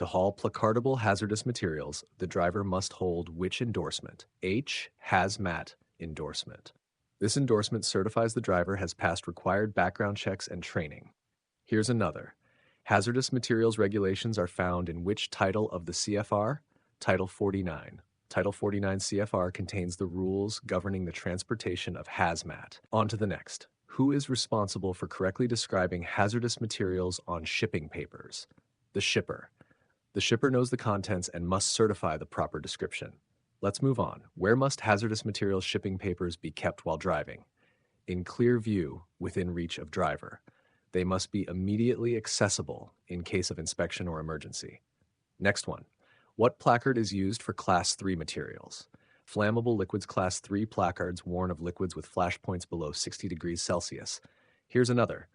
To haul placardable hazardous materials, the driver must hold which endorsement? H. Hazmat endorsement. This endorsement certifies the driver has passed required background checks and training. Here's another. Hazardous materials regulations are found in which title of the CFR? Title 49. Title 49 CFR contains the rules governing the transportation of hazmat. On to the next. Who is responsible for correctly describing hazardous materials on shipping papers? The shipper. The shipper knows the contents and must certify the proper description. Let's move on. Where must hazardous materials shipping papers be kept while driving? In clear view, within reach of driver. They must be immediately accessible in case of inspection or emergency. Next one. What placard is used for Class 3 materials? Flammable liquids Class 3 placards warn of liquids with flash points below 60 degrees Celsius. Here's another.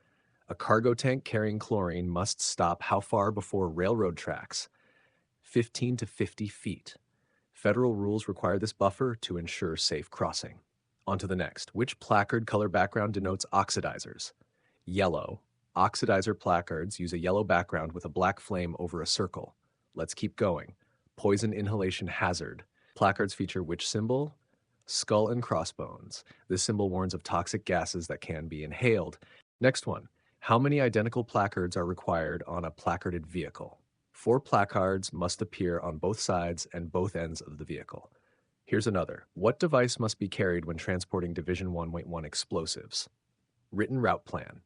A cargo tank carrying chlorine must stop how far before railroad tracks? 15 to 50 feet. Federal rules require this buffer to ensure safe crossing. On to the next. Which placard color background denotes oxidizers? Yellow. Oxidizer placards use a yellow background with a black flame over a circle. Let's keep going. Poison inhalation hazard. Placards feature which symbol? Skull and crossbones. This symbol warns of toxic gases that can be inhaled. Next one. How many identical placards are required on a placarded vehicle? 4 placards must appear on both sides and both ends of the vehicle. Here's another. What device must be carried when transporting Division 1.1 explosives? Written route plan.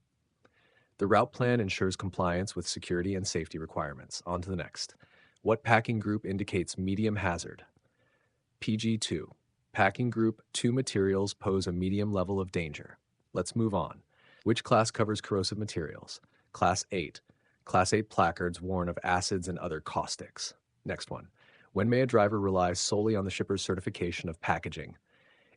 The route plan ensures compliance with security and safety requirements. On to the next. What packing group indicates medium hazard? PG2. Packing group 2 materials pose a medium level of danger. Let's move on. Which class covers corrosive materials? Class 8. Class 8 placards warn of acids and other caustics. Next one. When may a driver rely solely on the shipper's certification of packaging?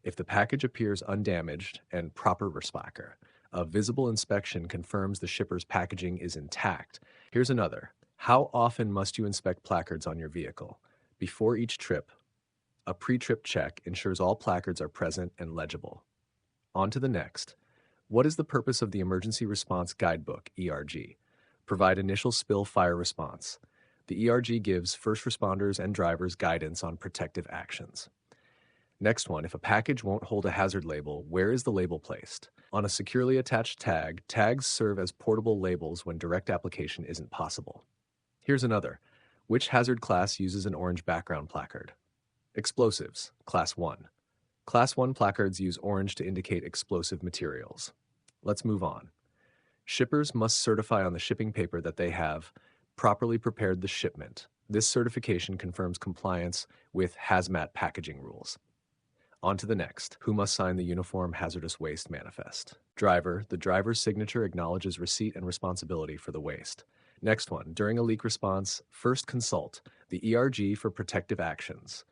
If the package appears undamaged and proper respactor, a visible inspection confirms the shipper's packaging is intact. Here's another. How often must you inspect placards on your vehicle? Before each trip. A pre-trip check ensures all placards are present and legible. On to the next. What is the purpose of the Emergency Response Guidebook, ERG? Provide initial spill fire response. The ERG gives first responders and drivers guidance on protective actions. Next one, if a package won't hold a hazard label, where is the label placed? On a securely attached tag, tags serve as portable labels when direct application isn't possible. Here's another. Which hazard class uses an orange background placard? Explosives, Class 1. Class 1 placards use orange to indicate explosive materials. Let's move on. Shippers must certify on the shipping paper that they have properly prepared the shipment. This certification confirms compliance with hazmat packaging rules. On to the next. Who must sign the Uniform Hazardous Waste Manifest? Driver. The driver's signature acknowledges receipt and responsibility for the waste. Next one. During a leak response, first consult the ERG for protective actions.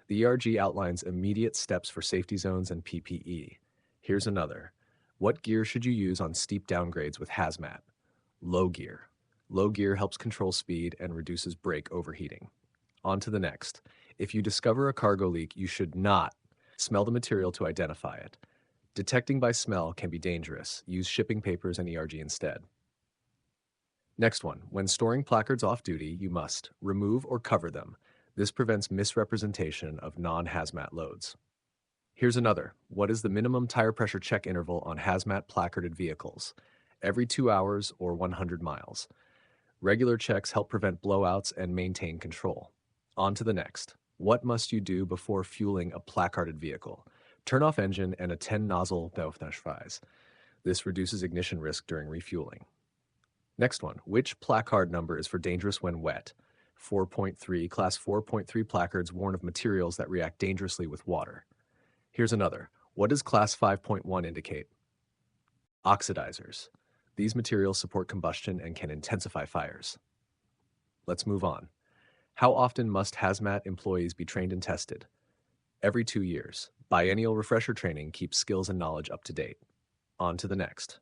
The ERG outlines immediate steps for safety zones and PPE. Here's another. What gear should you use on steep downgrades with hazmat? Low gear. Low gear helps control speed and reduces brake overheating. On to the next. If you discover a cargo leak, you should not smell the material to identify it. Detecting by smell can be dangerous. Use shipping papers and ERG instead. Next one. When storing placards off-duty, you must remove or cover them. This prevents misrepresentation of non-hazmat loads. Here's another. What is the minimum tire pressure check interval on hazmat placarded vehicles? Every 2 hours or 100 miles. Regular checks help prevent blowouts and maintain control. On to the next. What must you do before fueling a placarded vehicle? Turn off engine and a 10-nozzle Dampfnachweis. This reduces ignition risk during refueling. Next one. Which placard number is for dangerous when wet? 4.3. Class 4.3 placards warn of materials that react dangerously with water. Here's another. What does Class 5.1 indicate? Oxidizers. These materials support combustion and can intensify fires. Let's move on. How often must hazmat employees be trained and tested? Every 2 years. Biennial refresher training keeps skills and knowledge up to date. On to the next.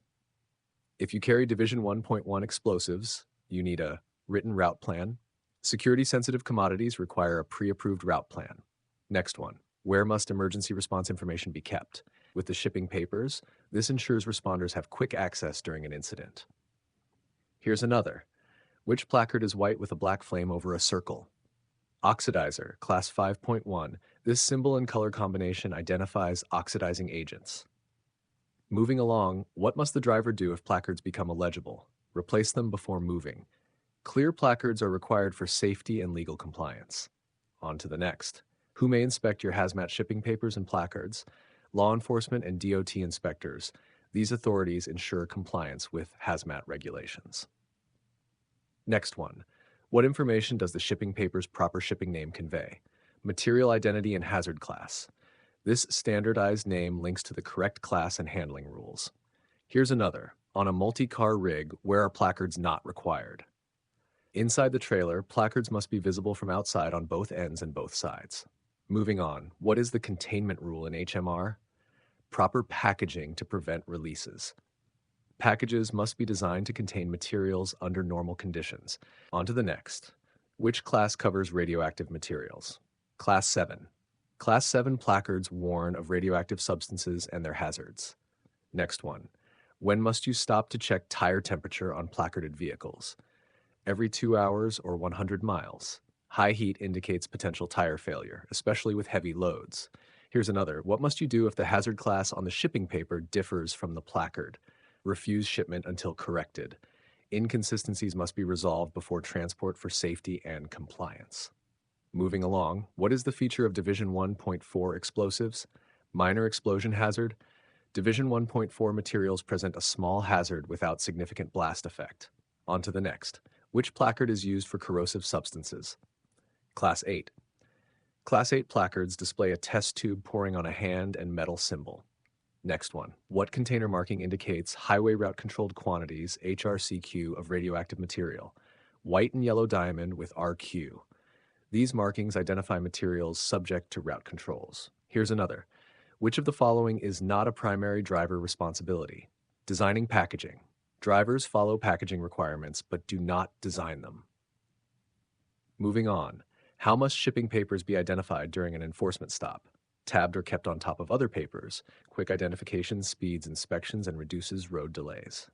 If you carry Division 1.1 explosives, you need a written route plan. Security-sensitive commodities require a pre-approved route plan. Next one. Where must emergency response information be kept? With the shipping papers, this ensures responders have quick access during an incident. Here's another. Which placard is white with a black flame over a circle? Oxidizer, Class 5.1. This symbol and color combination identifies oxidizing agents. Moving along, what must the driver do if placards become illegible? Replace them before moving. Clear placards are required for safety and legal compliance. On to the next. Who may inspect your hazmat shipping papers and placards? Law enforcement and DOT inspectors. These authorities ensure compliance with hazmat regulations. Next one. What information does the shipping paper's proper shipping name convey? Material identity and hazard class. This standardized name links to the correct class and handling rules. Here's another. On a multi-car rig, where are placards not required? Inside the trailer, placards must be visible from outside on both ends and both sides. Moving on, what is the containment rule in HMR? Proper packaging to prevent releases. Packages must be designed to contain materials under normal conditions. On to the next. Which class covers radioactive materials? Class 7. Class 7 placards warn of radioactive substances and their hazards. Next one. When must you stop to check tire temperature on placarded vehicles? Every 2 hours or 100 miles. High heat indicates potential tire failure, especially with heavy loads. Here's another. What must you do if the hazard class on the shipping paper differs from the placard? Refuse shipment until corrected. Inconsistencies must be resolved before transport for safety and compliance. Moving along, what is the feature of Division 1.4 explosives? Minor explosion hazard. Division 1.4 materials present a small hazard without significant blast effect. On to the next. Which placard is used for corrosive substances? Class 8. Class 8 placards display a test tube pouring on a hand and metal symbol. Next one. What container marking indicates highway route controlled quantities, HRCQ, of radioactive material? White and yellow diamond with RQ. These markings identify materials subject to route controls. Here's another. Which of the following is not a primary driver responsibility? Designing packaging. Drivers follow packaging requirements but do not design them. Moving on. How must shipping papers be identified during an enforcement stop? Tabbed or kept on top of other papers. Quick identification speeds inspections and reduces road delays.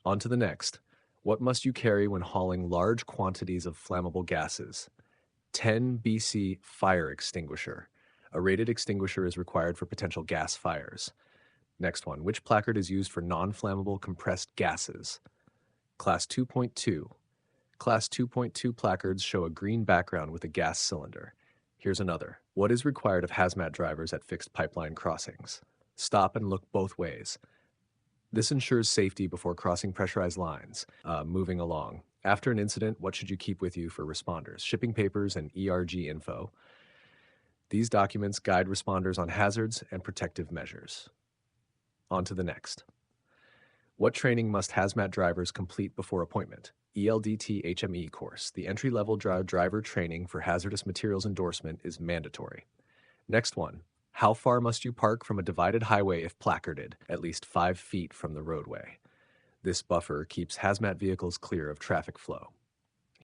On to the next. What must you carry when hauling large quantities of flammable gases? 10 BC fire extinguisher. A rated extinguisher is required for potential gas fires. Next one. Which placard is used for non-flammable compressed gases? Class 2.2. Class 2.2 placards show a green background with a gas cylinder. Here's another. What is required of hazmat drivers at fixed pipeline crossings? Stop and look both ways. This ensures safety before crossing pressurized lines. Moving along. After an incident, what should you keep with you for responders? Shipping papers and ERG info. These documents guide responders on hazards and protective measures. On to the next. What training must hazmat drivers complete before appointment? ELDT HME course. The entry-level driver training for hazardous materials endorsement is mandatory. Next one. How far must you park from a divided highway if placarded? At least 5 feet from the roadway. This buffer keeps hazmat vehicles clear of traffic flow.